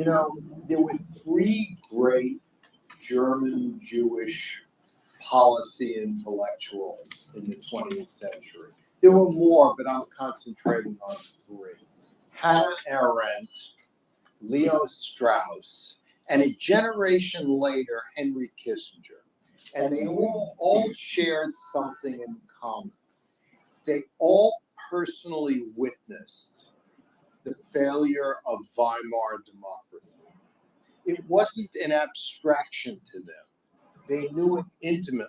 You know, there were three great German Jewish policy intellectuals in the 20th century. There were more, but I'm concentrating on three. Hannah Arendt, Leo Strauss, and a generation later, Henry Kissinger. And they all shared something in common. They all personally witnessed the failure of Weimar democracy. It wasn't an abstraction to them. They knew it intimately.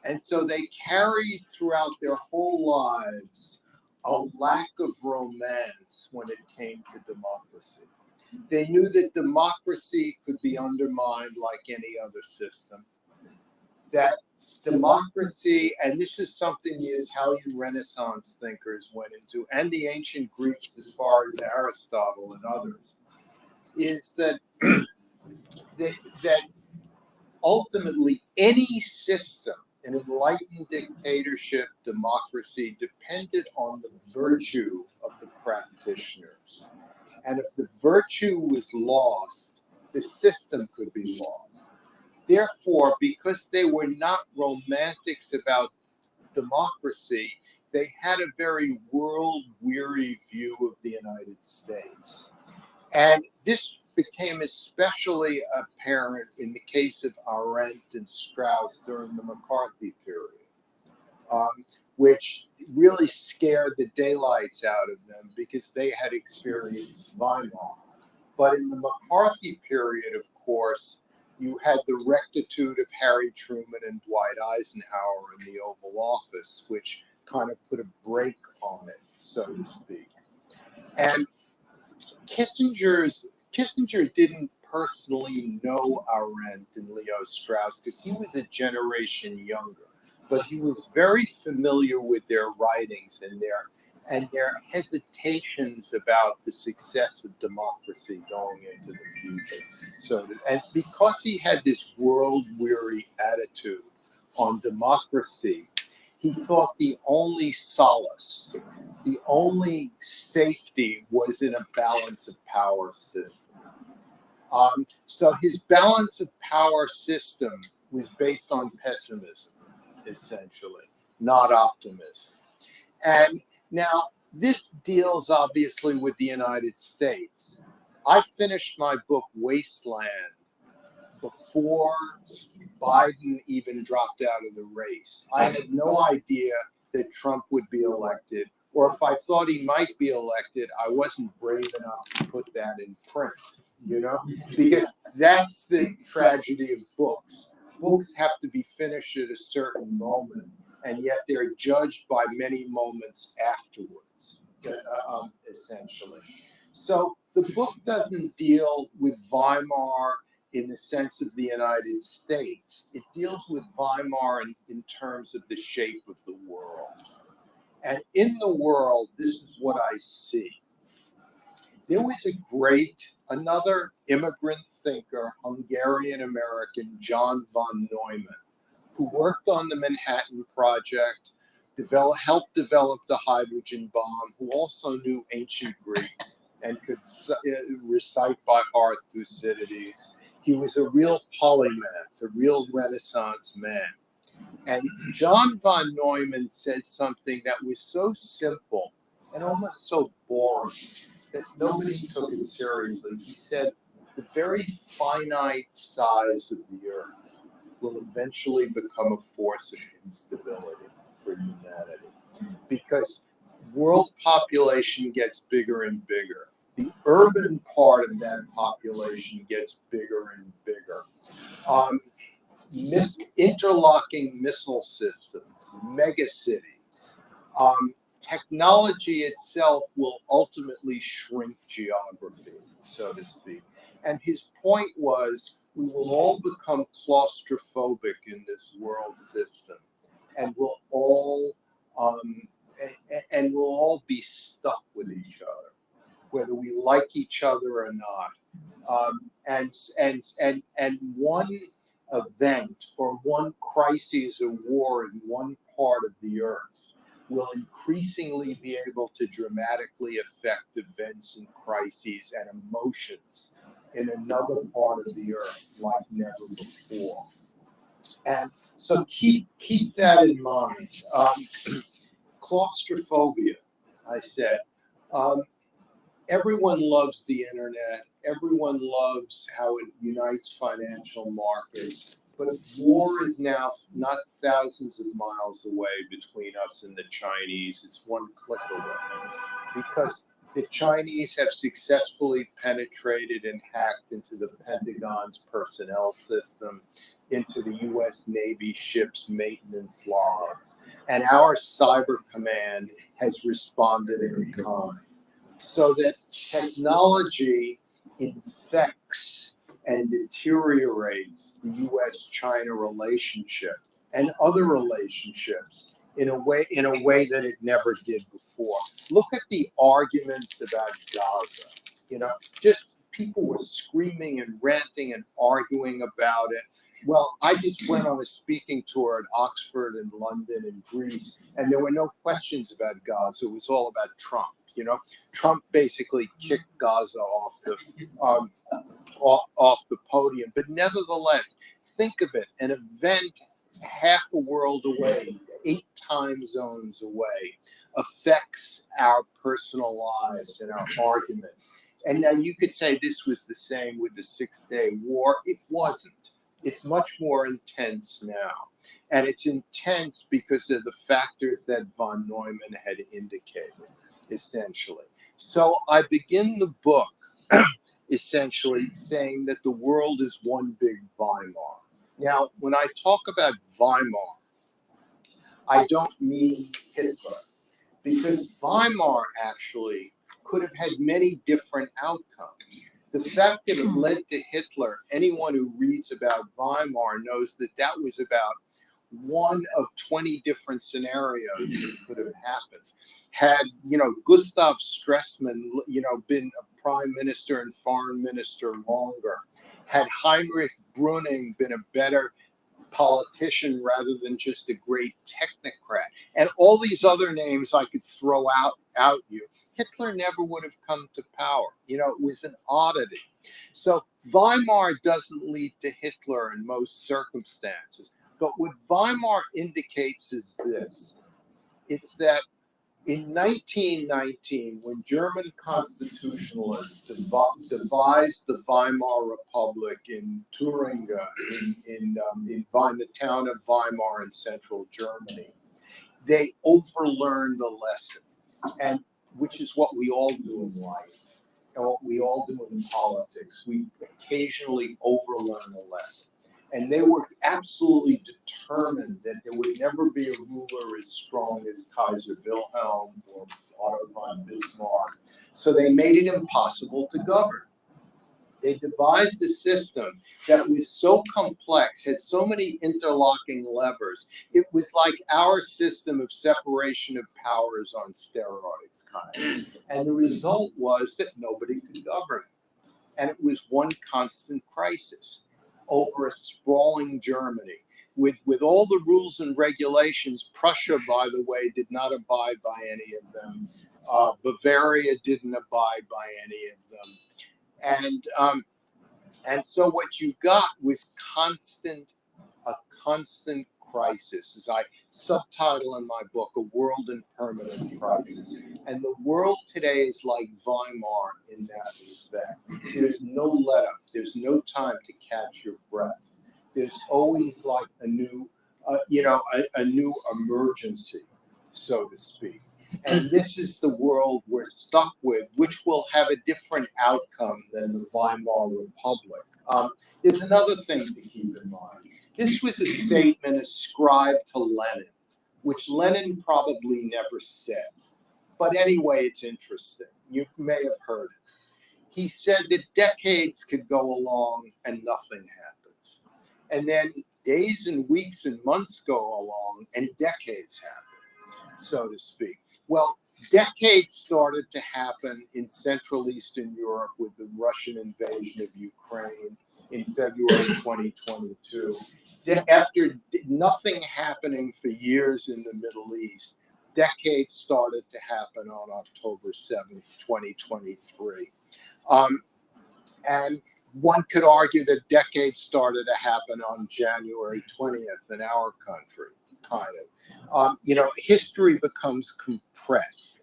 And so they carried throughout their whole lives a lack of romance when it came to democracy. They knew that democracy could be undermined like any other system. That democracy, and this is something the Italian Renaissance thinkers went into, and the ancient Greeks as far as Aristotle and others, is that, that ultimately any system, an enlightened dictatorship, democracy, depended on the virtue of the practitioners. And if the virtue was lost, the system could be lost. Therefore, because they were not romantics about democracy, they had a very world-weary view of the United States. And this became especially apparent in the case of Arendt and Strauss during the McCarthy period, which really scared the daylights out of them because they had experienced Weimar. But in the McCarthy period, of course, you had the rectitude of Harry Truman and Dwight Eisenhower in the Oval Office, which kind of put a brake on it, so to speak. And Kissinger didn't personally know Arendt and Leo Strauss because he was a generation younger, but he was very familiar with their writings and their hesitations about the success of democracy going into the future. So, and it's because he had this world-weary attitude on democracy, he thought the only solace, the only safety was in a balance of power system. So his balance of power system was based on pessimism, essentially, not optimism. And now this deals obviously with the United States. I finished my book Wasteland before Biden even dropped out of the race. I had no idea that Trump would be elected, or if I thought he might be elected, I wasn't brave enough to put that in print, you know, because that's the tragedy of books. Books have to be finished at a certain moment, and yet they're judged by many moments afterwards, essentially. So the book doesn't deal with Weimar in the sense of the United States. It deals with Weimar in terms of the shape of the world. And in the world, this is what I see. There was another immigrant thinker, Hungarian-American, John von Neumann, who worked on the Manhattan Project, helped develop the hydrogen bomb, who also knew ancient Greek and could recite by heart Thucydides. He was a real polymath, a real Renaissance man. And John von Neumann said something that was so simple and almost so boring that nobody took it seriously. He said, the very finite size of the Earth will eventually become a force of instability for humanity because world population gets bigger and bigger. The urban part of that population gets bigger and bigger. Interlocking missile systems, megacities, technology itself will ultimately shrink geography, so to speak. And his point was, we will all become claustrophobic in this world system, and we'll all be stuck with each other, whether we like each other or not. And one event or one crisis or war in one part of the earth will increasingly be able to dramatically affect events and crises and emotions in another part of the earth like never before. And so keep that in mind. Claustrophobia, I said. Everyone loves the internet. Everyone loves how it unites financial markets. But war is now not thousands of miles away between us and the Chinese. It's one click away. Because the Chinese have successfully penetrated and hacked into the Pentagon's personnel system, into the U.S. Navy ships' maintenance logs. And our cyber command has responded in kind. So that technology infects and deteriorates the U.S.-China relationship and other relationships in a way that it never did before. Look at the arguments about Gaza. You know, just people were screaming and ranting and arguing about it. Well, I just went on a speaking tour at Oxford and London and Greece, and there were no questions about Gaza. It was all about Trump. You know, Trump basically kicked Gaza off the podium. But nevertheless, think of it: an event half a world away, 8 time zones away, affects our personal lives and our arguments. And now you could say this was the same with the 6-day war. It wasn't. It's much more intense now. And it's intense because of the factors that von Neumann had indicated, essentially. So I begin the book essentially saying that the world is one big Weimar. Now, when I talk about Weimar, I don't mean Hitler, because Weimar actually could have had many different outcomes. The fact that it led to Hitler, anyone who reads about Weimar knows that that was about one of 20 different scenarios that could have happened. Had, you know, Gustav Stresemann, you know, been a prime minister and foreign minister longer, had Heinrich Brüning been a better politician rather than just a great technocrat, and all these other names I could throw out you, Hitler never would have come to power. You know, it was an oddity. So Weimar doesn't lead to Hitler in most circumstances. But what Weimar indicates is this. It's that in 1919, when German constitutionalists devised the Weimar Republic in Thuringia, in the town of Weimar in central Germany, they overlearned the lesson, and which is what we all do in life, and what we all do in politics. We occasionally overlearn a lesson. And they were absolutely determined that there would never be a ruler as strong as Kaiser Wilhelm or Otto von Bismarck. So they made it impossible to govern. They devised a system that was so complex, had so many interlocking levers. It was like our system of separation of powers on steroids, kind of. And the result was that nobody could govern it. And it was one constant crisis over a sprawling Germany. With all the rules and regulations, Prussia, by the way, did not abide by any of them. Bavaria didn't abide by any of them. And so what you got was a constant crisis, as I subtitle in my book, A World in Permanent Crisis. And the world today is like Weimar in that respect. There's no let up. There's no time to catch your breath. There's always like a new emergency, so to speak. And this is the world we're stuck with, which will have a different outcome than the Weimar Republic. There's another thing to keep in mind. This was a statement ascribed to Lenin, which Lenin probably never said. But anyway, it's interesting. You may have heard it. He said that decades could go along and nothing happens. And then days and weeks and months go along and decades happen, so to speak. Well, decades started to happen in Central Eastern Europe with the Russian invasion of Ukraine in February 2022. After nothing happening for years in the Middle East, decades started to happen on October 7th, 2023. And one could argue that decades started to happen on January 20th in our country, kind of. History becomes compressed.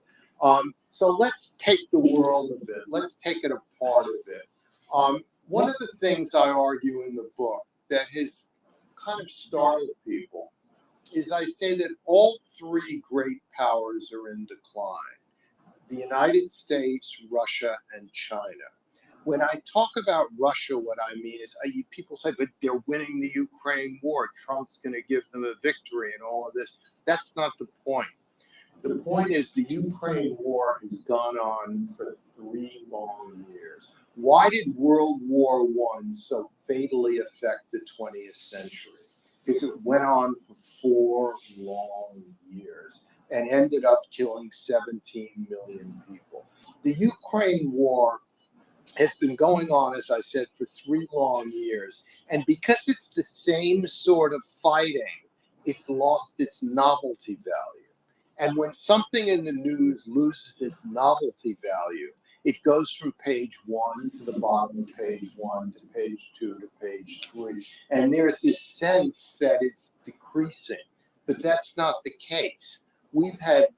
So let's take the world a bit. Let's take it apart a bit. One of the things I argue in the book that has kind of startled people is I say that all three great powers are in decline: the United States, Russia, and China. When I talk about Russia, what I mean is people say, but they're winning the Ukraine war. Trump's going to give them a victory and all of this. That's not the point. The point is the Ukraine war has gone on for 3 long years. Why did World War I so fatally affect the 20th century? Because it went on for 4 long years and ended up killing 17 million people. The Ukraine war has been going on, as I said, for 3 long years. And because it's the same sort of fighting, it's lost its novelty value. And when something in the news loses its novelty value, it goes from page 1 to the bottom of page 1 to page 2 to page 3. And there's this sense that it's decreasing. But that's not the case. We've had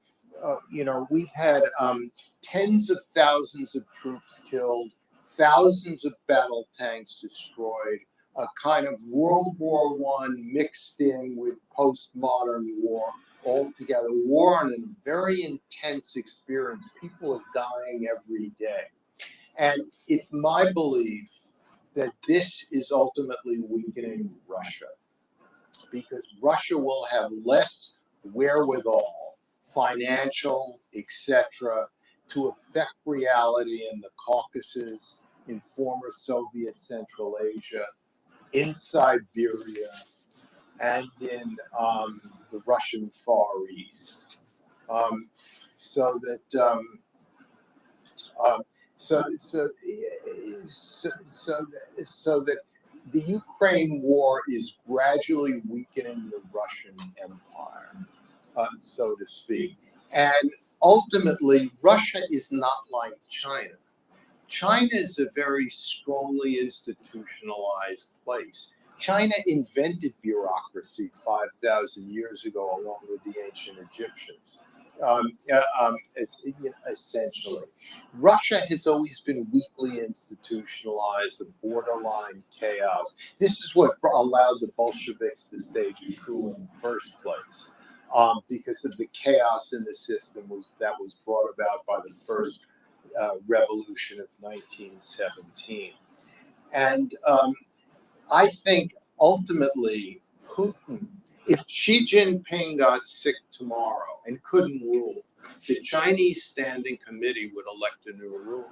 tens of thousands of troops killed, thousands of battle tanks destroyed, a kind of World War I mixed in with postmodern war altogether. War and a very intense experience. People are dying every day. And it's my belief that this is ultimately weakening Russia, because Russia will have less wherewithal, financial, etc., to affect reality in the Caucasus, in former Soviet Central Asia, in Siberia, and in the Russian Far East. So that the Ukraine war is gradually weakening the Russian Empire, so to speak. And ultimately, Russia is not like China. China is a very strongly institutionalized place. China invented bureaucracy 5,000 years ago, along with the ancient Egyptians. Essentially, Russia has always been weakly institutionalized, a borderline chaos. This is what allowed the Bolsheviks to stage a coup in the first place, because of the chaos in the system that was brought about by the first revolution of 1917. And I think ultimately Putin, if Xi Jinping got sick tomorrow and couldn't rule, the Chinese Standing Committee would elect a new ruler.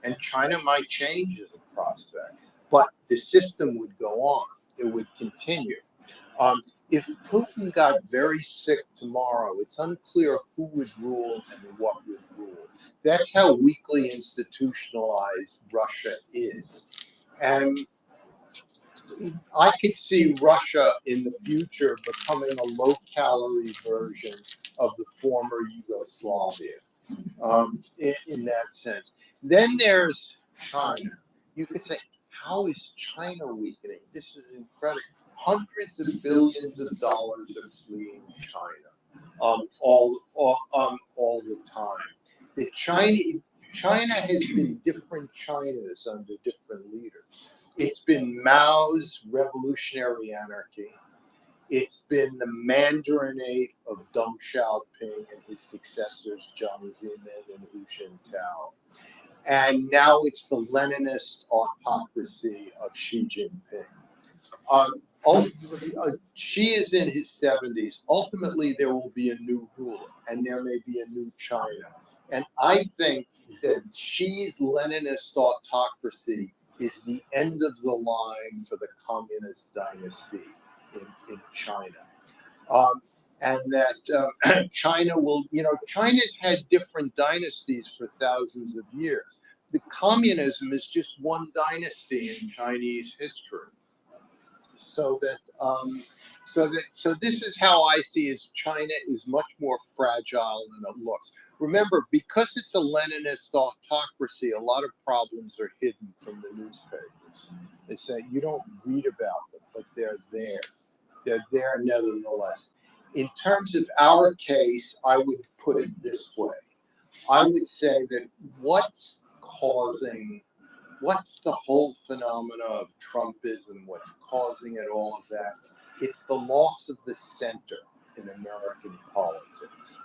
And China might change as a prospect, but the system would go on. It would continue. If Putin got very sick tomorrow, it's unclear who would rule and what would rule. That's how weakly institutionalized Russia is. And I could see Russia in the future becoming a low-calorie version of the former Yugoslavia, in that sense. Then there's China. You could say, how is China weakening? This is incredible. Hundreds of billions of dollars are fleeing China, all the time. China has been different Chinas under different leaders. It's been Mao's revolutionary anarchy. It's been the Mandarinate of Deng Xiaoping and his successors, Jiang Zemin and Hu Jintao. And now it's the Leninist autocracy of Xi Jinping. Ultimately, Xi is in his 70s. Ultimately, there will be a new ruler, and there may be a new China. And I think that Xi's Leninist autocracy is the end of the line for the communist dynasty in China. And that China will, China's had different dynasties for thousands of years. The communism is just one dynasty in Chinese history. So this is how I see it. China is much more fragile than it looks. Remember, because it's a Leninist autocracy, a lot of problems are hidden from the newspapers. They say you don't read about them, but they're there. They're there nevertheless. In terms of our case, I would put it this way. I would say that what's the whole phenomena of Trumpism, what's causing it, all of that, it's the loss of the center in American politics.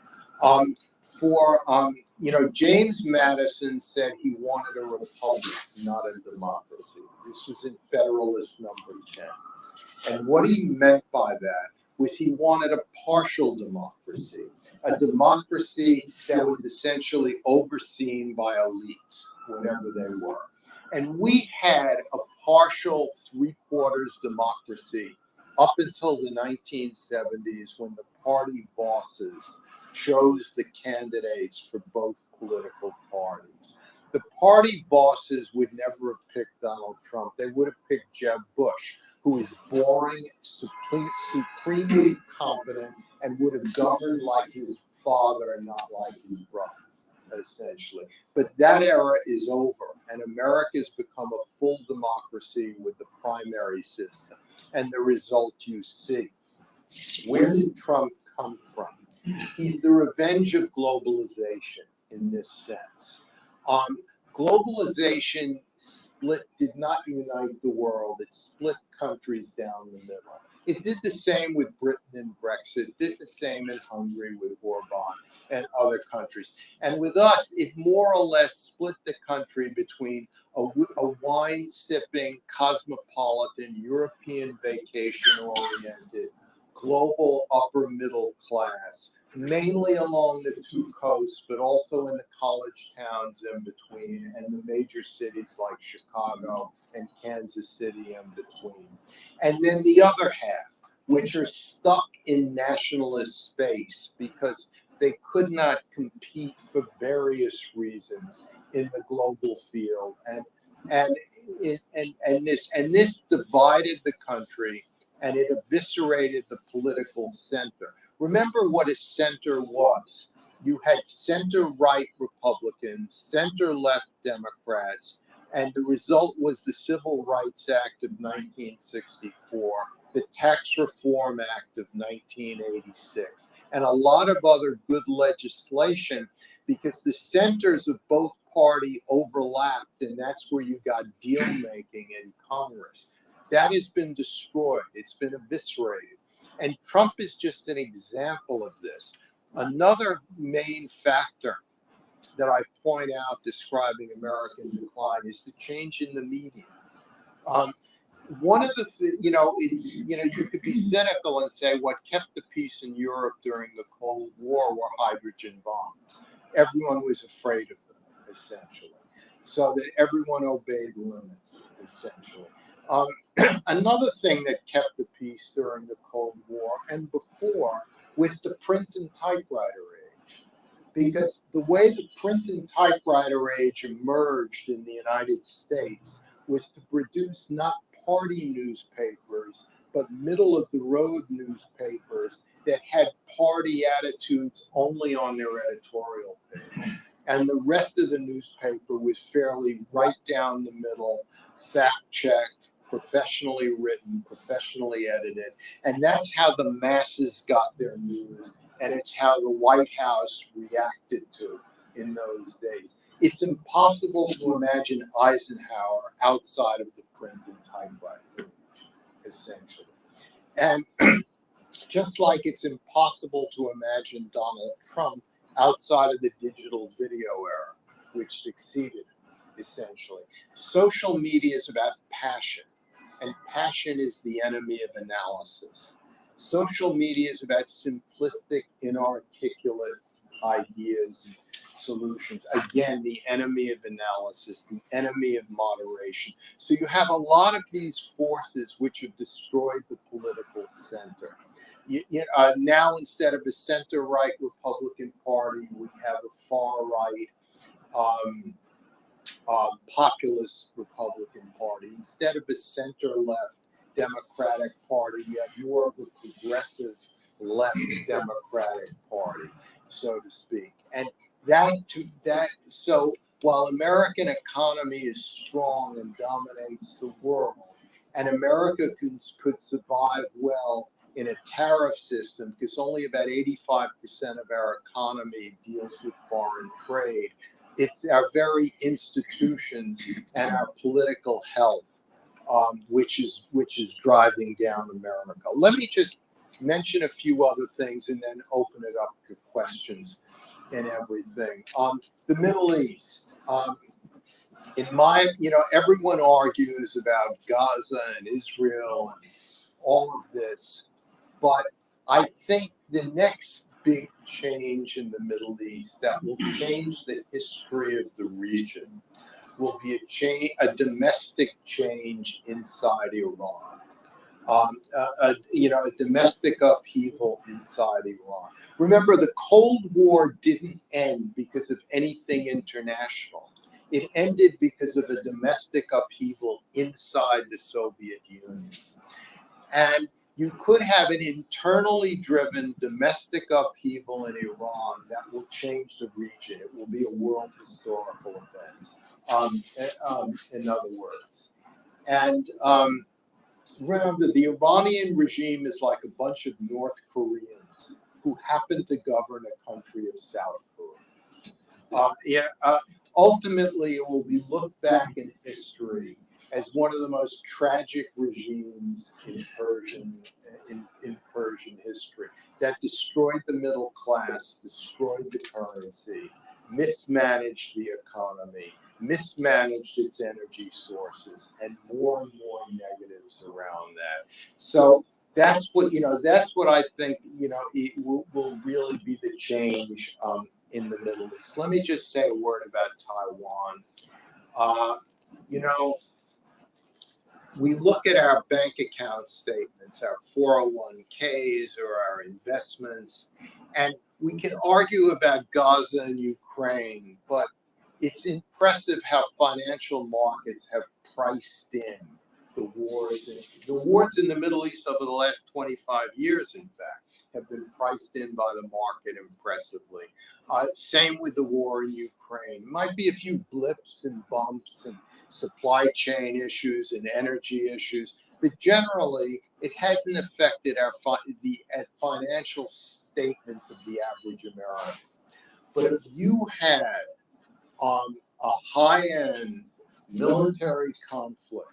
James Madison said he wanted a republic, not a democracy. This was in Federalist number 10. And what he meant by that was he wanted a partial democracy, a democracy that was essentially overseen by elites, whatever they were. And we had a partial three-quarters democracy up until the 1970s, when the party bosses chose the candidates for both political parties. The party bosses would never have picked Donald Trump. They would have picked Jeb Bush, who is boring, supremely competent, and would have governed like his father and not like his brother, essentially. But that era is over, and America's become a full democracy with the primary system. And the result you see. Where did Trump come from? He's the revenge of globalization in this sense. Globalization did not unite the world. It split countries down the middle. It did the same with Britain and Brexit, did the same in Hungary with Orban and other countries. And with us, it more or less split the country between a wine-sipping, cosmopolitan, European vacation-oriented, global upper middle class, mainly along the two coasts, but also in the college towns in between, and the major cities like Chicago and Kansas City in between. And then the other half, which are stuck in nationalist space because they could not compete for various reasons in the global field. And this divided the country, and it eviscerated the political center. Remember what a center was. You had center-right Republicans, center-left Democrats, and the result was the Civil Rights Act of 1964, the Tax Reform Act of 1986, and a lot of other good legislation, because the centers of both parties overlapped, and that's where you got deal-making in Congress. That has been destroyed. It's been eviscerated. And Trump is just an example of this. Another main factor that I point out describing American decline is the change in the media. One of the you could be cynical and say what kept the peace in Europe during the Cold War were hydrogen bombs. Everyone was afraid of them, essentially, so that everyone obeyed limits, essentially. Another thing that kept the peace during the Cold War and before was the print and typewriter age. Because the way the print and typewriter age emerged in the United States was to produce not party newspapers, but middle-of-the-road newspapers that had party attitudes only on their editorial page. And the rest of the newspaper was fairly right down the middle, fact-checked, professionally written, professionally edited. And that's how the masses got their news. And it's how the White House reacted to in those days. It's impossible to imagine Eisenhower outside of the print and typewriter age, essentially. And just like it's impossible to imagine Donald Trump outside of the digital video era, which succeeded, essentially. Social media is about passion, and passion is the enemy of analysis. Social media is about simplistic, inarticulate ideas and solutions. Again, the enemy of analysis, the enemy of moderation. So you have a lot of these forces which have destroyed the political center. Now, instead of a center-right Republican Party, we have a far-right populist Republican Party. Instead of a center-left Democratic Party, you have more of a progressive left Democratic Party, so to speak. And So while American economy is strong and dominates the world, and America could survive well in a tariff system because only about 85% of our economy deals with foreign trade. It's our very institutions and our political health, which is driving down America. Let me just mention a few other things and then open it up to questions and everything. The Middle East. Everyone argues about Gaza and Israel and all of this, but I think the next big change in the Middle East that will change the history of the region will be a domestic change inside Iran. A domestic upheaval inside Iran. Remember, the Cold War didn't end because of anything international. It ended because of a domestic upheaval inside the Soviet Union. And you could have an internally driven domestic upheaval in Iran that will change the region. It will be a world historical event, in other words. And remember, the Iranian regime is like a bunch of North Koreans who happen to govern a country of South Korea. Ultimately, it will be looked back in history as one of the most tragic regimes in Persian history that destroyed the middle class, destroyed the currency, mismanaged the economy, mismanaged its energy sources, and more negatives around that. So that's what I think it will really be the change in the Middle East. Let me just say a word about Taiwan. We look at our bank account statements, our 401ks or our investments, and we can argue about Gaza and Ukraine, but it's impressive how financial markets have priced in the wars in the Middle East over the last 25 years, in fact, have been priced in by the market impressively. Same with the war in Ukraine. Might be a few blips and bumps and supply chain issues and energy issues, but generally it hasn't affected the financial statements of the average American. But if you had a high-end military conflict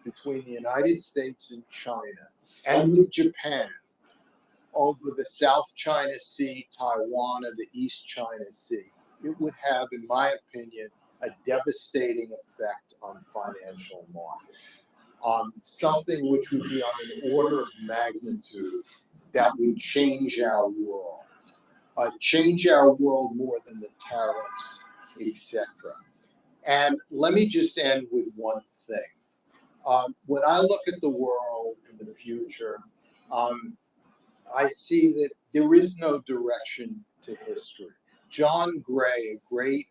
between the United States and China and with Japan over the South China Sea, Taiwan, and the East China Sea, it would have, in my opinion, a devastating effect on financial markets. Something which would be on an order of magnitude that would change our world. Change our world more than the tariffs, etc. And let me just end with one thing. When I look at the world in the future, I see that there is no direction to history. John Gray, a great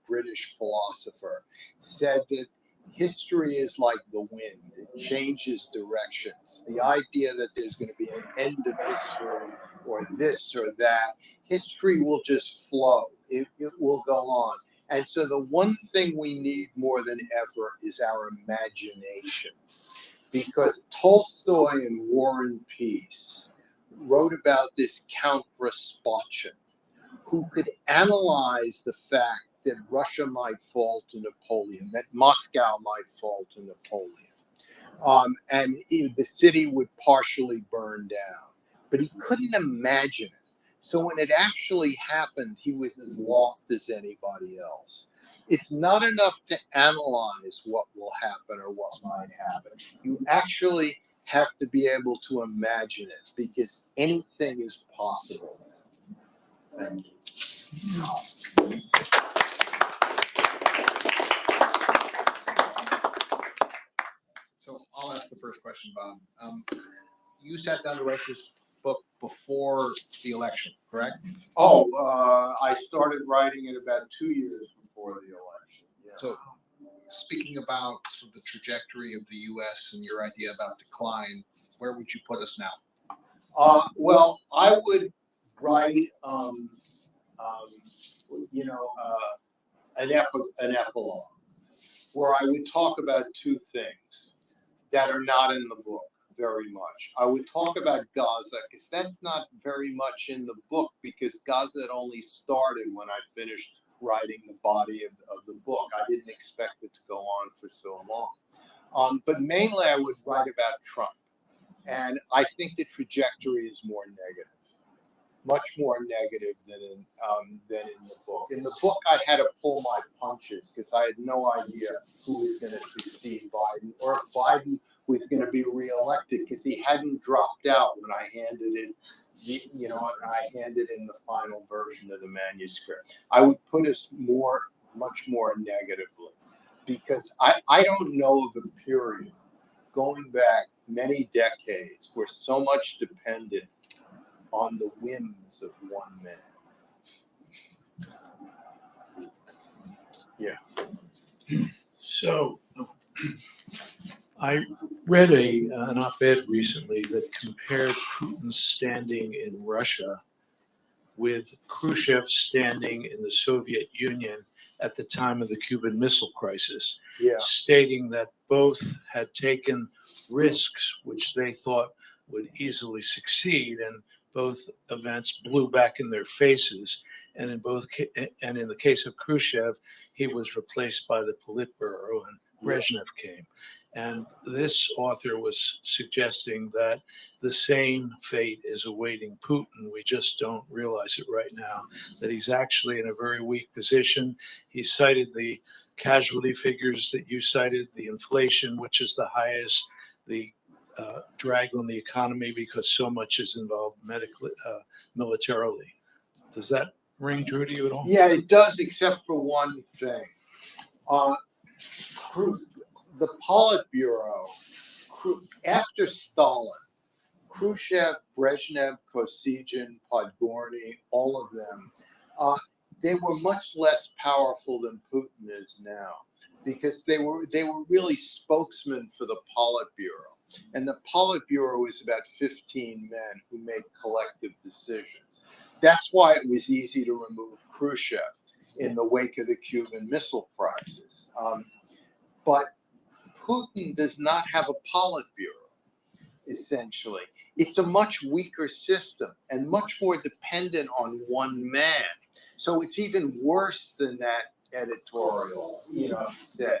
British philosopher, said that history is like the wind. It changes directions. The idea that there's going to be an end of history or this or that, history will just flow. It will go on. And so the one thing we need more than ever is our imagination. Because Tolstoy in War and Peace wrote about this Count Rasputchin, who could analyze the fact that Russia might fall to Napoleon, that Moscow might fall to Napoleon, and the city would partially burn down. But he couldn't imagine it. So when it actually happened, he was as lost as anybody else. It's not enough to analyze what will happen or what might happen. You actually have to be able to imagine it, because anything is possible. Thank you. So I'll ask the first question, Bob. You sat down to write this book before the election, correct? I started writing it about 2 years before the election. Yeah. So speaking about sort of the trajectory of the U.S. and your idea about decline, where would you put us now? Well, I would write an epilogue where I would talk about two things that are not in the book very much. I would talk about Gaza because that's not very much in the book, because Gaza had only started when I finished writing the body of the book. I didn't expect it to go on for so long. But mainly I would write about Trump. And I think the trajectory is more negative, much more negative than in the book. In the book, I had to pull my punches because I had no idea who was going to succeed Biden, or if Biden was going to be reelected, because he hadn't dropped out when I handed in the final version of the manuscript. I would put us much more negatively, because I don't know of a period going back many decades where so much depended on the whims of one man. Yeah. So I read an op-ed recently that compared Putin's standing in Russia with Khrushchev's standing in the Soviet Union at the time of the Cuban Missile Crisis, stating that both had taken risks which they thought would easily succeed, and both events blew back in their faces. And in the case of Khrushchev, he was replaced by the Politburo, and Brezhnev came. And this author was suggesting that the same fate is awaiting Putin. We just don't realize it right now, that he's actually in a very weak position. He cited the casualty figures that you cited, the inflation, which is the highest, the drag on the economy because so much is involved militarily. Does that ring true to you at all? Yeah, it does, except for one thing. The Politburo, after Stalin, Khrushchev, Brezhnev, Kosygin, Podgorny, all of them, they were much less powerful than Putin is now, because they were really spokesmen for the Politburo. And the Politburo is about 15 men who make collective decisions. That's why it was easy to remove Khrushchev in the wake of the Cuban Missile Crisis. But Putin does not have a Politburo, essentially. It's a much weaker system and much more dependent on one man. So it's even worse than that editorial, said.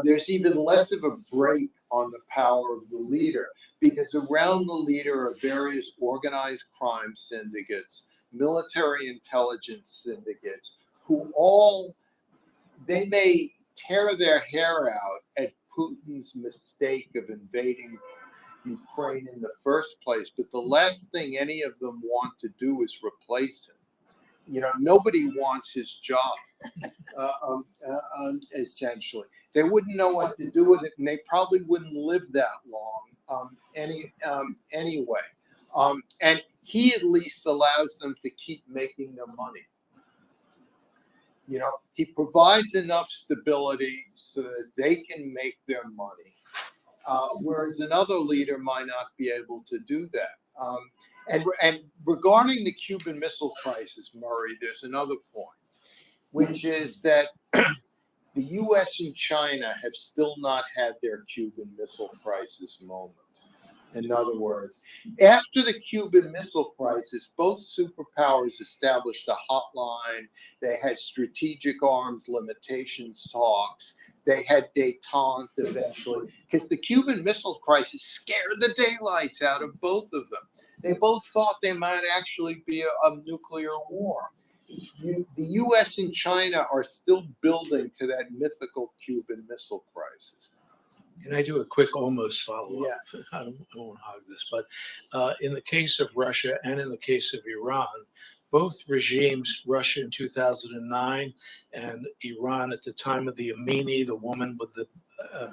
There's even less of a break on the power of the leader, because around the leader are various organized crime syndicates, military intelligence syndicates, who they may tear their hair out at Putin's mistake of invading Ukraine in the first place, but the last thing any of them want to do is replace him. Nobody wants his job, essentially. They wouldn't know what to do with it, and they probably wouldn't live that long anyway. And he at least allows them to keep making their money. He provides enough stability so that they can make their money, whereas another leader might not be able to do that. And regarding the Cuban Missile Crisis, Murray, there's another point, which is that the U.S. and China have still not had their Cuban Missile Crisis moment. In other words, after the Cuban Missile Crisis, both superpowers established a hotline. They had strategic arms limitations talks. They had détente eventually, because the Cuban Missile Crisis scared the daylights out of both of them. They both thought they might actually be a nuclear war. The U.S. and China are still building to that mythical Cuban Missile Crisis. Can I do a quick almost follow-up? Yeah. I won't hog this, but in the case of Russia and in the case of Iran, both regimes, Russia in 2009 and Iran at the time of the Amini, the woman with the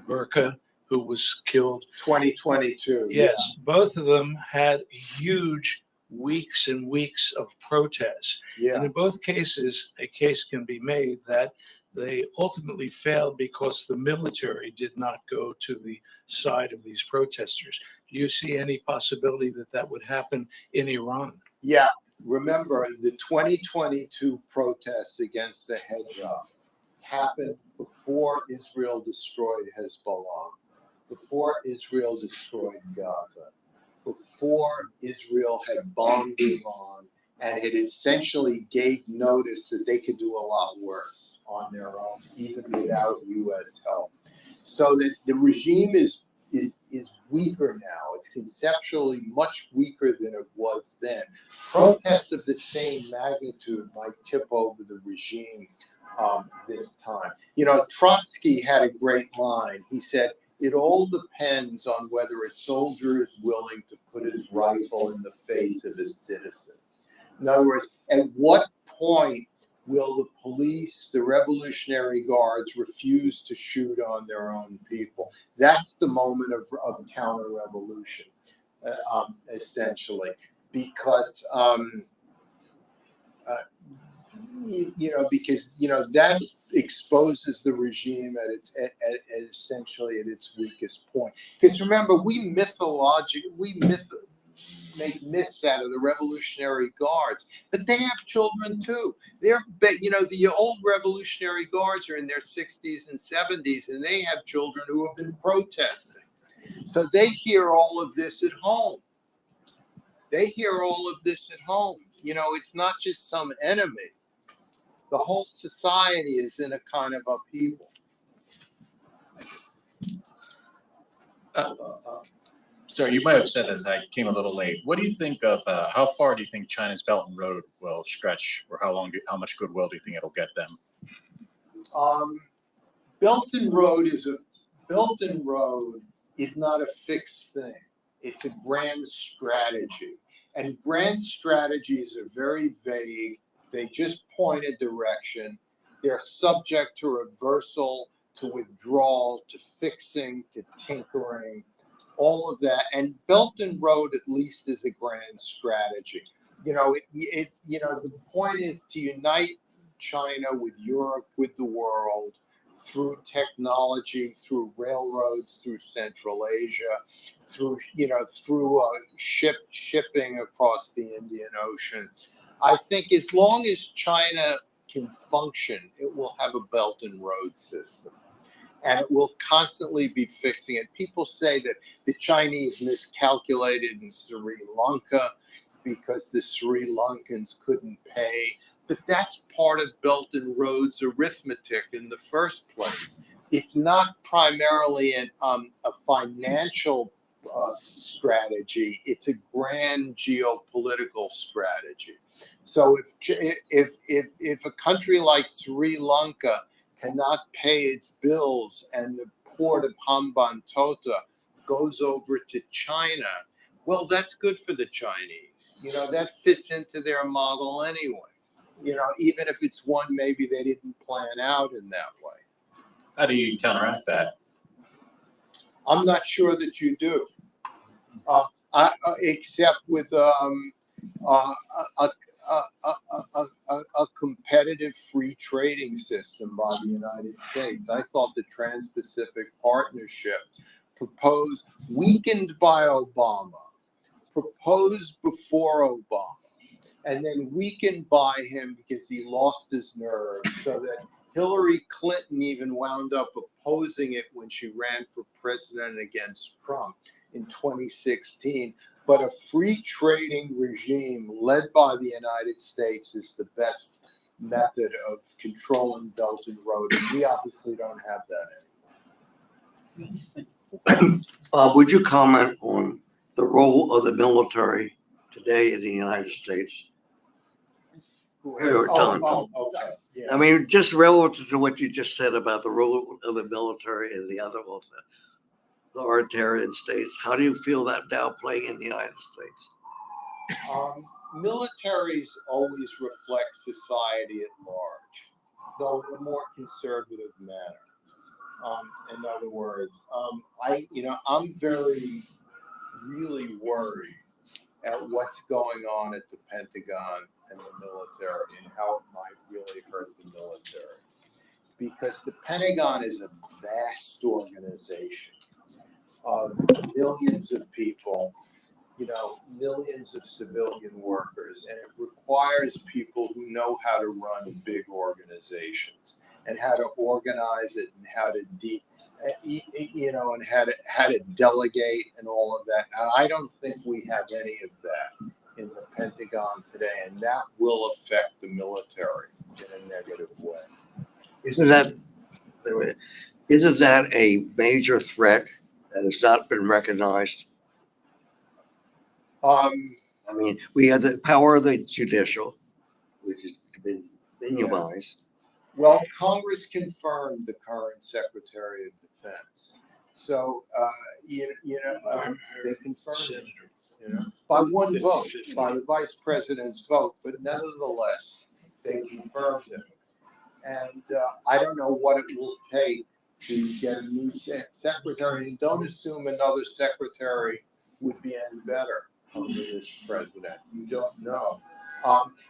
burqa who was killed. 2022. Yes, both of them had huge weeks and weeks of protests. Yeah. And in both cases, a case can be made that they ultimately failed because the military did not go to the side of these protesters. Do you see any possibility that that would happen in Iran? Yeah, remember, the 2022 protests against the hijab happened before Israel destroyed Hezbollah, before Israel destroyed Gaza, before Israel had bombed Iran, and it essentially gave notice that they could do a lot worse on their own, even without U.S. help. So that the regime is weaker now. It's conceptually much weaker than it was then. Protests of the same magnitude might tip over the regime this time. You know, Trotsky had a great line. He said, "It all depends on whether a soldier is willing to put his rifle in the face of a citizen." In other words, at what point will the police, the Revolutionary Guards, refuse to shoot on their own people? That's the moment of counter-revolution, essentially, because that exposes the regime at its essentially at its weakest point. Because remember, we make myths out of the Revolutionary Guards, but they have children too. The old Revolutionary Guards are in their 60s and 70s, and they have children who have been protesting. So they hear all of this at home. It's not just some enemy. The whole society is in a kind of upheaval. Sorry, you might have said this. I came a little late. What do you think of how far do you think China's Belt and Road will stretch, or how much goodwill do you think it'll get them? Belt and Road is not a fixed thing. It's a grand strategy, and grand strategies are very vague. They just point a direction. They're subject to reversal, to withdrawal, to fixing, to tinkering, all of that. And Belt and Road, at least, is a grand strategy. The point is to unite China with Europe, with the world, through technology, through railroads, through Central Asia, through shipping across the Indian Ocean. I think as long as China can function, it will have a Belt and Road system, and it will constantly be fixing it. People say that the Chinese miscalculated in Sri Lanka because the Sri Lankans couldn't pay, but that's part of Belt and Road's arithmetic in the first place. It's not primarily a financial strategy. It's a grand geopolitical strategy. So if a country like Sri Lanka cannot pay its bills and the port of Hambantota goes over to China, well, that's good for the Chinese. That fits into their model anyway. Even if it's one maybe they didn't plan out in that way. How do you counteract that? I'm not sure that you do, except with a competitive free trading system by the United States. I thought the Trans-Pacific Partnership, weakened by Obama, proposed before Obama, and then weakened by him because he lost his nerve, so that Hillary Clinton even wound up opposing it when she ran for president against Trump in 2016. But a free trading regime led by the United States is the best method of controlling Belt and Road, and we obviously don't have that anymore. Would you comment on the role of the military today in the United States? Okay. Yeah. I mean, just relative to what you just said about the role of the military and the other authoritarian states, how do you feel that now playing in the United States? Militaries always reflect society at large, though in a more conservative manner. In other words, I'm really worried at what's going on at the Pentagon and the military and how it might really hurt the military. Because the Pentagon is a vast organization of millions of people, millions of civilian workers, and it requires people who know how to run big organizations and how to organize it and how to and how to delegate and all of that. And I don't think we have any of that in the Pentagon today, and that will affect the military in a negative way. Isn't that a major threat that has not been recognized? I mean, we have the power of the judicial, which has been minimized. Well, Congress confirmed the current Secretary of Defense. So, they confirmed it, by one vote, by the Vice President's vote, but nevertheless, they confirmed it. And I don't know what it will take to get a new secretary, and don't assume another secretary would be any better under this president. You don't know.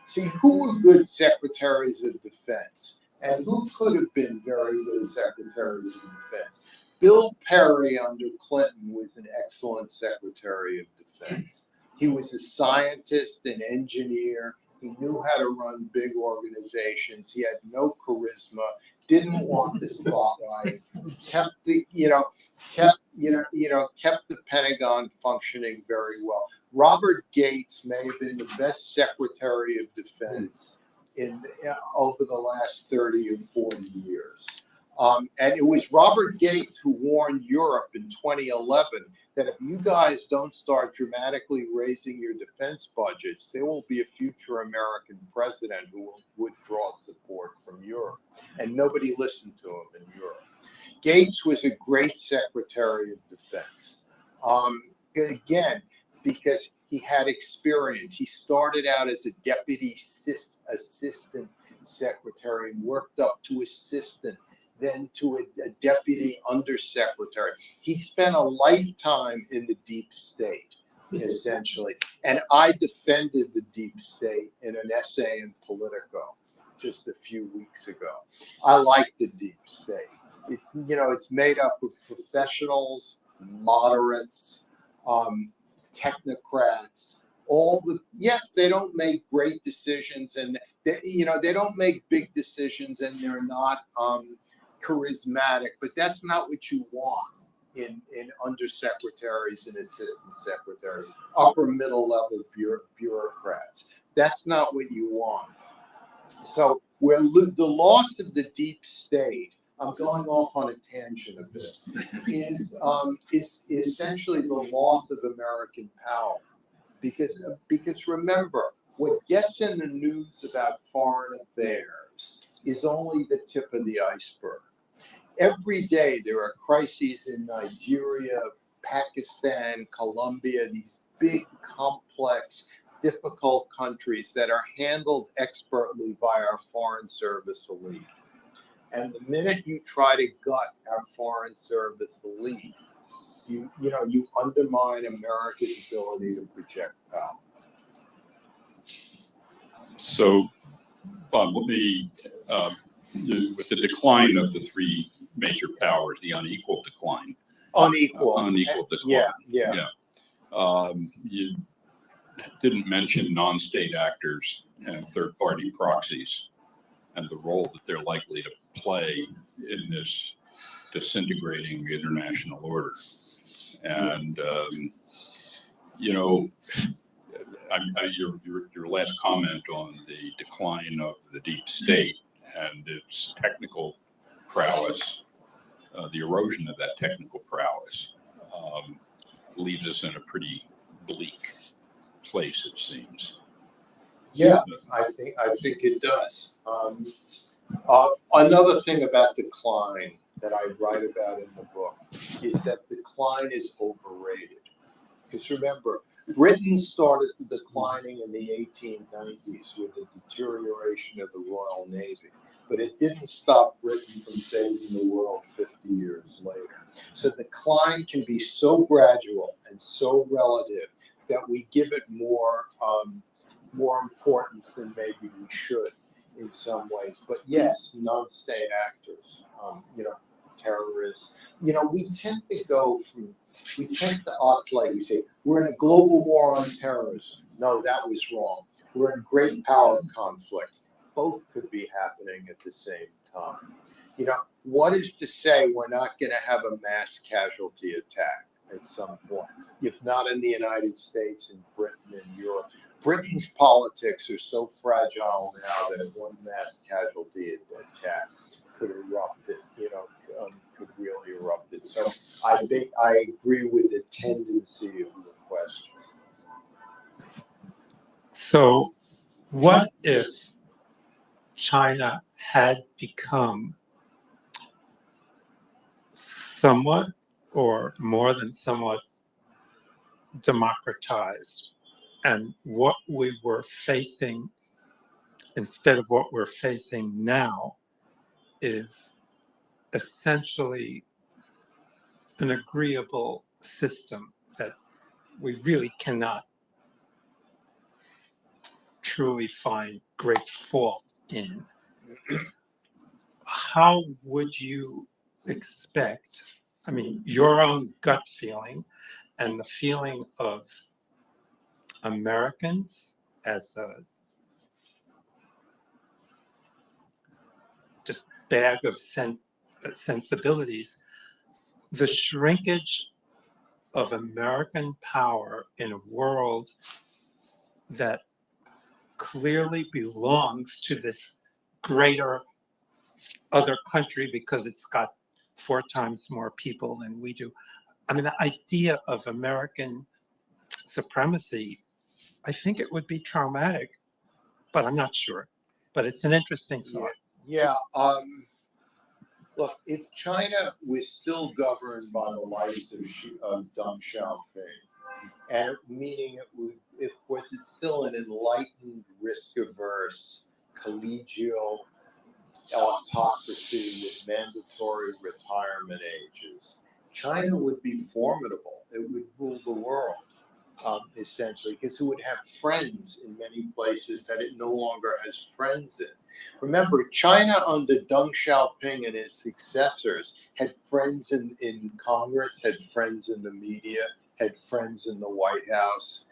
See, who were good secretaries of defense, and who could have been very good secretaries of defense? Bill Perry under Clinton was an excellent secretary of defense. He was a scientist, an engineer. He knew how to run big organizations. He had no charisma, didn't want the spotlight, kept the Pentagon functioning very well. Robert Gates may have been the best Secretary of Defense over the last 30 or 40 years. And it was Robert Gates who warned Europe in 2011 that if you guys don't start dramatically raising your defense budgets, there will be a future American president who will withdraw support from Europe. And nobody listened to him in Europe. Gates was a great Secretary of Defense. Again, because he had experience. He started out as a deputy assistant secretary and worked up to assistant, then to a deputy undersecretary. He spent a lifetime in the deep state, essentially. And I defended the deep state in an essay in Politico just a few weeks ago. I like the deep state. It's made up of professionals, moderates, technocrats. Yes, they don't make great decisions, and they don't make big decisions, and they're not charismatic, but that's not what you want in undersecretaries and assistant secretaries, upper middle level bureaucrats. That's not what you want. So the loss of the deep state, I'm going off on a tangent a bit, is essentially the loss of American power. Because remember, what gets in the news about foreign affairs is only the tip of the iceberg. Every day there are crises in Nigeria, Pakistan, Colombia, these big, complex, difficult countries that are handled expertly by our foreign service elite. And the minute you try to gut our foreign service elite, you undermine America's ability to project power. So, Bob, let me, with the decline of the three major powers, the unequal decline. Unequal decline. Yeah. You didn't mention non-state actors and third-party proxies and the role that they're likely to play in this disintegrating international order. And, your last comment on the decline of the deep state and its technical prowess, the erosion of that technical prowess, leaves us in a pretty bleak place, it seems. Yeah, I think it does. Another thing about decline that I write about in the book is that decline is overrated. Because remember, Britain started declining in the 1890s with the deterioration of the Royal Navy, but it didn't stop Britain from saving the world 50 years later. So decline can be so gradual and so relative that we give it more importance than maybe we should in some ways. But yes, non-state actors, terrorists. You know, we tend to oscillate. We say, we're in a global war on terrorism. No, that was wrong. We're in great power conflict. Both could be happening at the same time. You know, what is to say we're not going to have a mass casualty attack at some point, if not in the United States, in Britain and Europe? Britain's politics are so fragile now that one mass casualty attack could erupt it, could really erupt it. So I think I agree with the tendency of the question. So what if China had become somewhat or more than somewhat democratized, and what we were facing instead of what we're facing now is essentially an agreeable system that we really cannot truly find great fault in? How would you expect, I mean, your own gut feeling and the feeling of Americans as a just bag of sensibilities, the shrinkage of American power in a world that clearly belongs to this greater other country because it's got 4 times more people than we do. I mean, the idea of American supremacy, I think it would be traumatic, but I'm not sure. But it's an interesting thought. Yeah. Look, if China was still governed by the likes of Deng Xiaoping, and meaning it was still an enlightened, risk-averse, collegial autocracy with mandatory retirement ages, China would be formidable. It would rule the world, essentially, because it would have friends in many places that it no longer has friends in. Remember, China under Deng Xiaoping and his successors had friends in Congress, had friends in the media, had friends in the White House,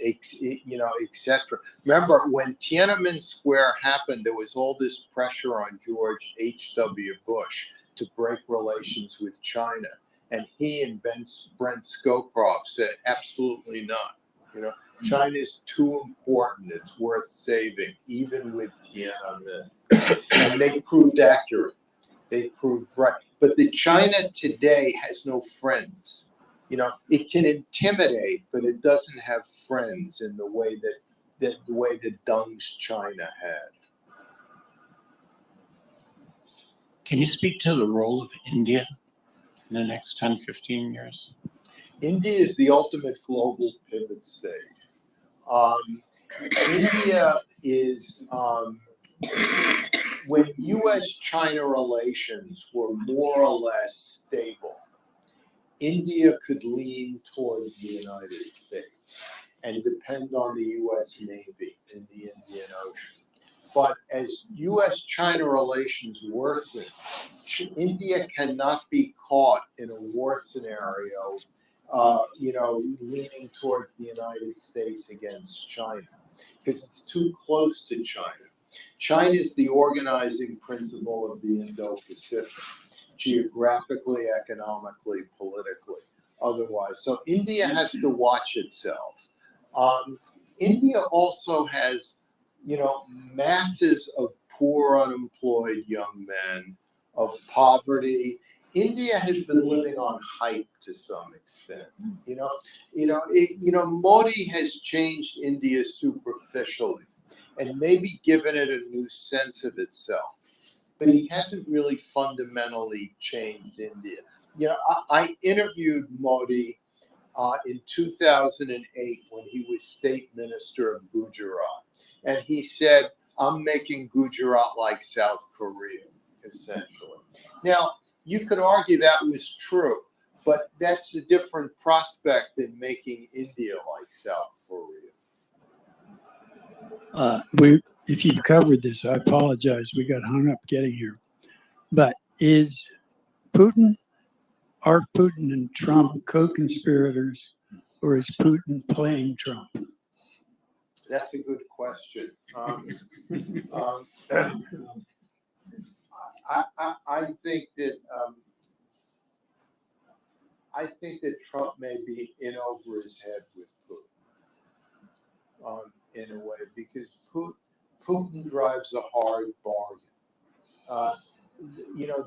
etc. Remember, when Tiananmen Square happened, there was all this pressure on George H.W. Bush to break relations with China. And he and Brent Scowcroft said, absolutely not. China's too important. It's worth saving, even with Tiananmen. And they proved accurate. They proved right. But the China today has no friends. It can intimidate, but it doesn't have friends in the way that Deng's China had. Can you speak to the role of India in the next 10, 15 years? India is the ultimate global pivot state. India is, when U.S.-China relations were more or less stable, India could lean towards the United States and depend on the U.S. Navy in the Indian Ocean. But as U.S.-China relations worsen, India cannot be caught in a war scenario, leaning towards the United States against China, because it's too close to China. China is the organizing principle of the Indo-Pacific, geographically, economically, politically, otherwise. So India has to watch itself. India also has, masses of poor, unemployed young men, of poverty. India has been living on hype to some extent. Modi has changed India superficially and maybe given it a new sense of itself, but he hasn't really fundamentally changed India. I interviewed Modi in 2008 when he was state minister of Gujarat, and he said, "I'm making Gujarat like South Korea," essentially. Now, you could argue that was true, but that's a different prospect than making India like South Korea. If you've covered this, I apologize. We got hung up getting here. But is Putin, are Putin and Trump co-conspirators, or is Putin playing Trump? That's a good question. I think that Trump may be in over his head with Putin, in a way, because Putin drives a hard bargain.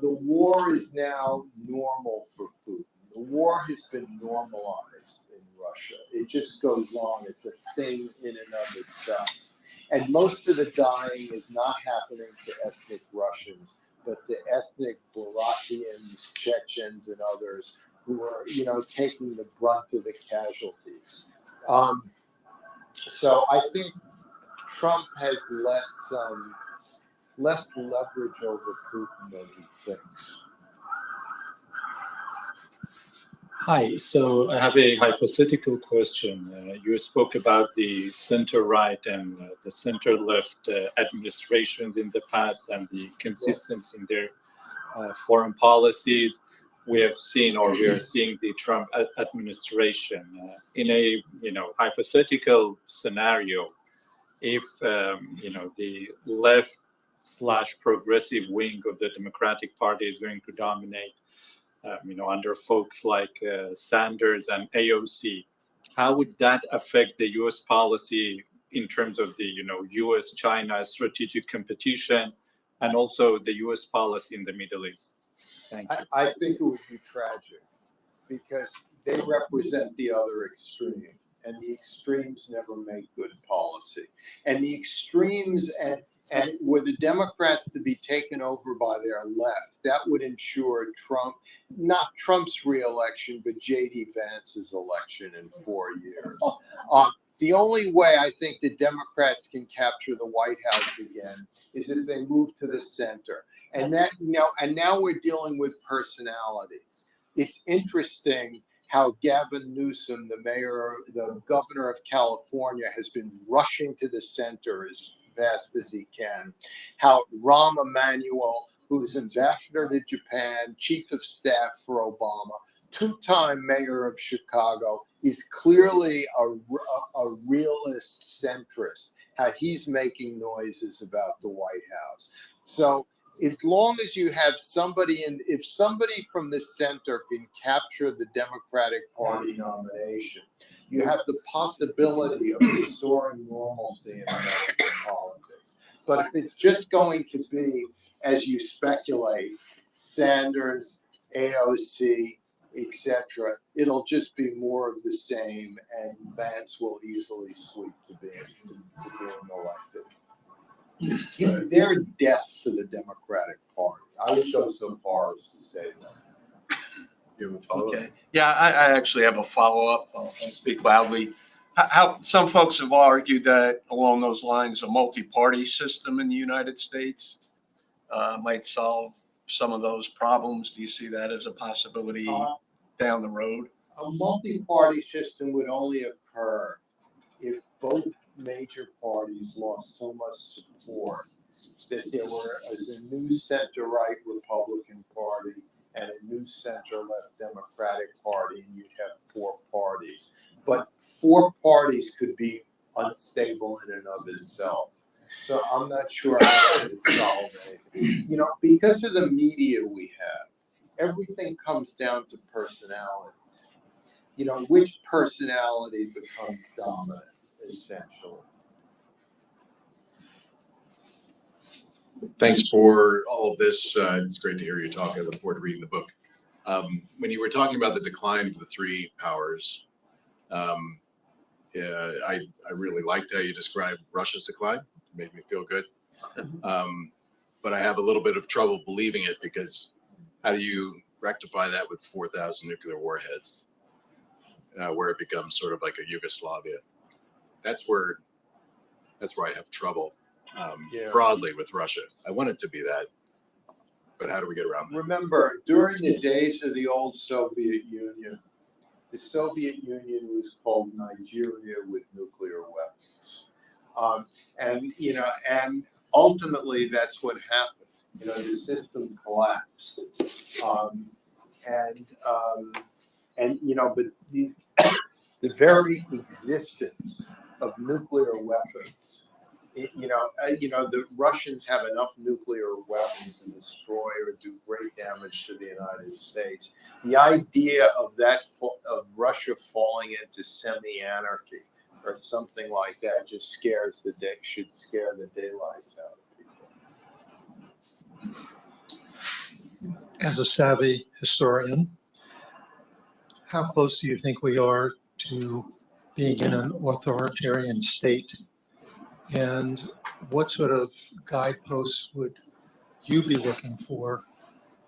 The war is now normal for Putin. The war has been normalized in Russia. It just goes on. It's a thing in and of itself. And most of the dying is not happening to ethnic Russians, but to ethnic Barakians, Chechens, and others who are, taking the brunt of the casualties. So I think Trump has less leverage over Putin than he thinks. Hi, so I have a hypothetical question. You spoke about the center-right and the center-left administrations in the past and the consistency in their foreign policies. We have seen, or we are seeing, the Trump administration in a hypothetical scenario. If the left/progressive wing of the Democratic Party is going to dominate, under folks like Sanders and AOC, how would that affect the U.S. policy in terms of the U.S.-China strategic competition and also the U.S. policy in the Middle East? Thank you. I think it would be tragic because they represent the other extreme, and the extremes never make good policy. And the extremes and were the Democrats to be taken over by their left, that would ensure not Trump's reelection, but J.D. Vance's election in 4 years. The only way I think the Democrats can capture the White House again is if they move to the center. And now we're dealing with personalities. It's interesting how Gavin Newsom, the governor of California, has been rushing to the center as fast as he can. How Rahm Emanuel, who's ambassador to Japan, chief of staff for Obama, two-time mayor of Chicago, is clearly a realist centrist, how he's making noises about the White House. So as long as you have if somebody from the center can capture the Democratic Party nomination, you have the possibility of restoring normalcy in American politics. But if it's just going to be, as you speculate, Sanders, AOC, etc., it'll just be more of the same, and Vance will easily sweep to being elected. They're death for the Democratic Party. I would go so far as to say that. You have a follow-up? Okay. Yeah, I actually have a follow-up. I'll speak loudly. How some folks have argued that along those lines, a multi-party system in the United States might solve some of those problems. Do you see that as a possibility down the road? A multi-party system would only occur if both major parties lost so much support that there was a new center-right Republican Party and a new center-left Democratic Party, and you'd have four parties. But four parties could be unstable in and of itself. So I'm not sure how it would solve anything. Because of the media we have, everything comes down to personalities. Which personality becomes dominant, essentially. Thanks for all of this. It's great to hear you talk. I look forward to reading the book. When you were talking about the decline of the three powers, I really liked how you described Russia's decline. It made me feel good. But I have a little bit of trouble believing it, because how do you rectify that with 4,000 nuclear warheads, where it becomes sort of like a Yugoslavia? That's where I have trouble broadly with Russia. I want it to be that, but how do we get around that? Remember, during the days of the old Soviet Union, the Soviet Union was called Nigeria with nuclear weapons. And ultimately that's what happened. The system collapsed. and you know, but the very existence of nuclear weapons, the Russians have enough nuclear weapons to destroy or do great damage to the United States. The idea of of Russia falling into semi-anarchy or something like that just should scare the daylights out of people. As a savvy historian, how close do you think we are to being in an authoritarian state? And what sort of guideposts would you be looking for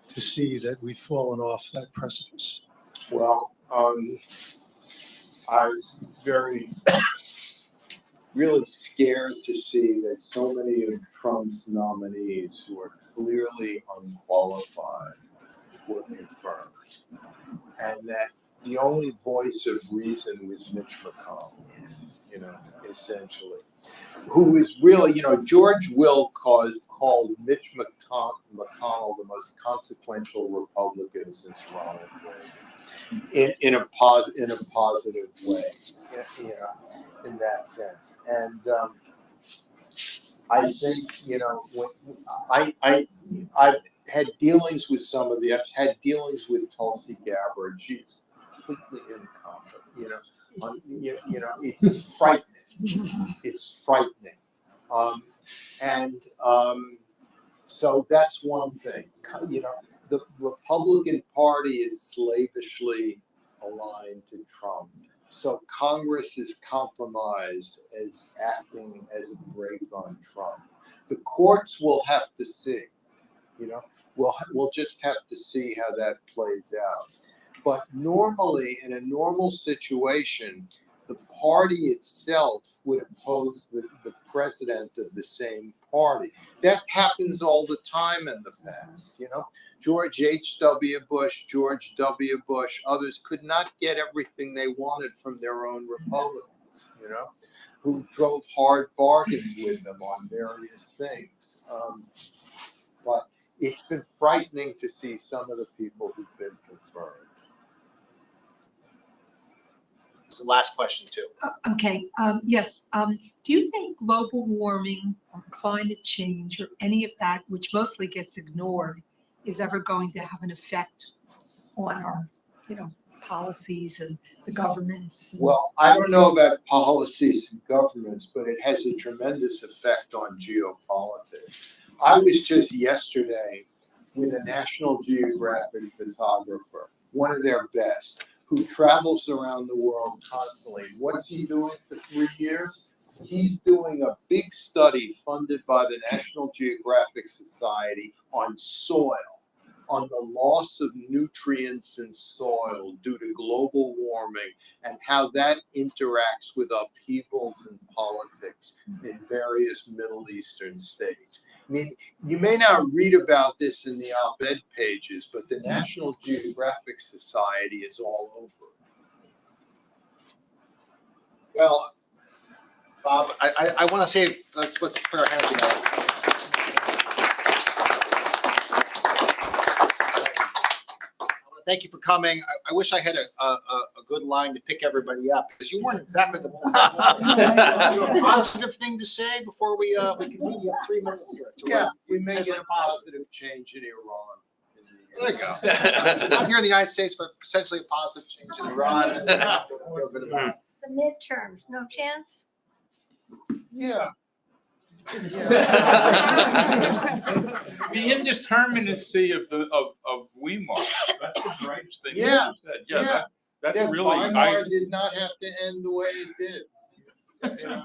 to see that we've fallen off that precipice? Well, I'm really scared to see that so many of Trump's nominees who are clearly unqualified were confirmed, and that the only voice of reason was Mitch McConnell, essentially, who is really, George Will called Mitch McConnell the most consequential Republican since Ronald Reagan, in a positive way, in that sense. And I think, when I've had dealings with I've had dealings with Tulsi Gabbard. She's completely incompetent, it's frightening. It's frightening. So that's one thing. The Republican Party is slavishly aligned to Trump. So Congress is compromised as acting as a brake on Trump. The courts will have to see, we'll just have to see how that plays out. But normally, in a normal situation, the party itself would oppose the president of the same party. That happens all the time in the past, George H.W. Bush, George W. Bush, others could not get everything they wanted from their own Republicans, who drove hard bargains with them on various things. But it's been frightening to see some of the people who've been confirmed. It's the last question too. Okay. Yes. Do you think global warming or climate change or any of that, which mostly gets ignored, is ever going to have an effect on our, policies and the governments? Well, I don't know about policies and governments, but it has a tremendous effect on geopolitics. I was just yesterday with a National Geographic photographer, one of their best, who travels around the world constantly. What's he doing for 3 years? He's doing a big study funded by the National Geographic Society on soil, on the loss of nutrients in soil due to global warming and how that interacts with upheavals in politics in various Middle Eastern states. I mean, you may not read about this in the op-ed pages, but the National Geographic Society is all over. Well, Bob, I want to say, let's put our hands together. Thank you for coming. I wish I had a good line to pick everybody up, because you weren't exactly the one. You have a positive thing to say before we convene? You have 3 minutes here. Yeah, we may get a positive change in Iran. There you go. Not here in the United States, but essentially a positive change in Iran. The midterms, no chance? Yeah. The indeterminacy of Weimar. That's the greatest thing you Yeah. said. Yeah. That's That really. Weimar did not have to end the way it did.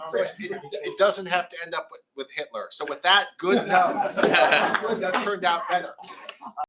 So it doesn't have to end up with Hitler. So with that good note, that turned out better.